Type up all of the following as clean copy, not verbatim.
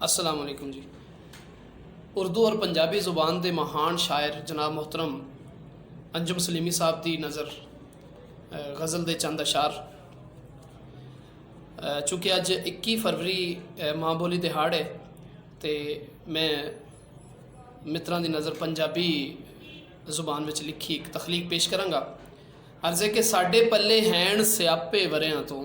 अस्सलाम वालेकुम जी। उर्दू और पंजाबी ज़ुबान के महान शायर जनाब मोहतरम अंजुम सलीमी साहब की नज़र गज़ल के चंद अशार। चूँकि अज 21 फरवरी माँ बोली दिहाड़ है तो मैं मित्रों की नज़र पंजाबी ज़ुबान में लिखी एक तखलीक पेश कराँगा। अर्ज़े के साडे पल्ले हैण स्यापे वरियां तों,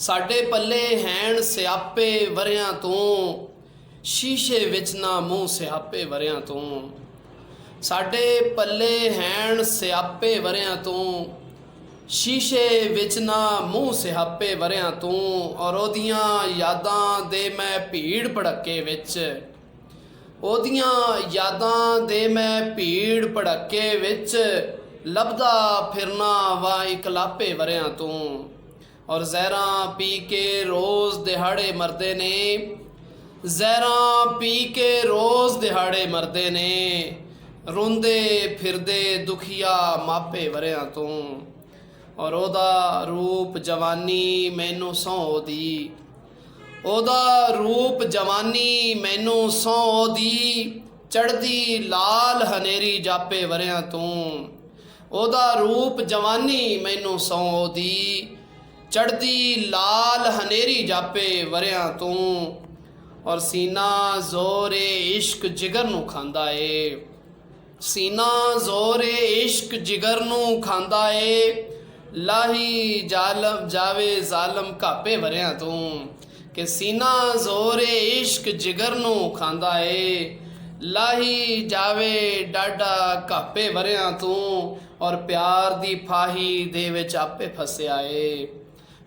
साडे पल्ले हैण स्यापे वरियां तों, शीशे विच ना मूँह स्यापे वरियां तों। साडे पल्ले हैण स्यापे वरियां तों, शीशे विच ना मूँह स्यापे वरियां तों। और ओदियां यादां दे मैं भीड़ भड़के विच, ओदियां यादां दे मैं भीड़ भड़के विच, लभदा फिरना वा इकलापे वरियां तों। और जहरा पी के रोज़ दिहाड़े मरदे ने, जहरा पी के रोज़ दिहाड़े मरदे ने, रोंदे फिरदे दुखिया मापे वरियां तों। और ओदा रूप जवानी मैनू सौं दी, ओदा रूप जवानी मैनू सौं दी, चढ़दी लाल हनेरी जापे वरियां तों। ओदा रूप जवानी मैनू सौं दी, चढ़दी लाल हनेरी जापे वरियां तों। और सीना जोरे इश्क जिगर नू खांदा ए, सीना जोरे इश्क जिगर नू खांदा ए, लाही जालम जावे जालम घापे वरियां तों। कि सीना जोरे इश्क जिगर नू खांदा ए, लाही जावे डाडा घापे वरियां तों। और प्यार दी फाही दे विच आपे फसिया ए,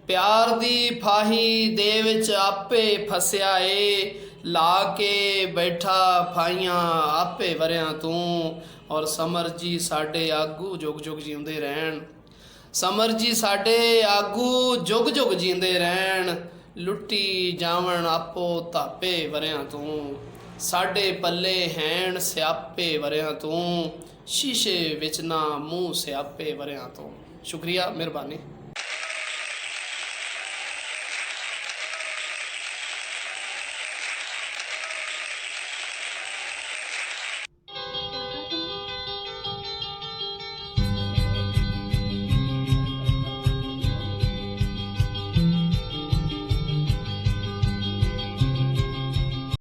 प्यार दी फाही दे विच आपे फसिया ए, ला के बैठा फाइयां आपे वरियां तों। और समर जी साडे आगू जुग जुग जींदे रहन, समर जी साडे आगू जुग जुग जींदे रहन, लुट्टी जावण आपो तापे वरियां तों। साडे पल्ले हैण स्यापे वरियां तों, शीशे विच ना मूँह स्यापे वरियां तों। शुक्रिया, मेहरबानी।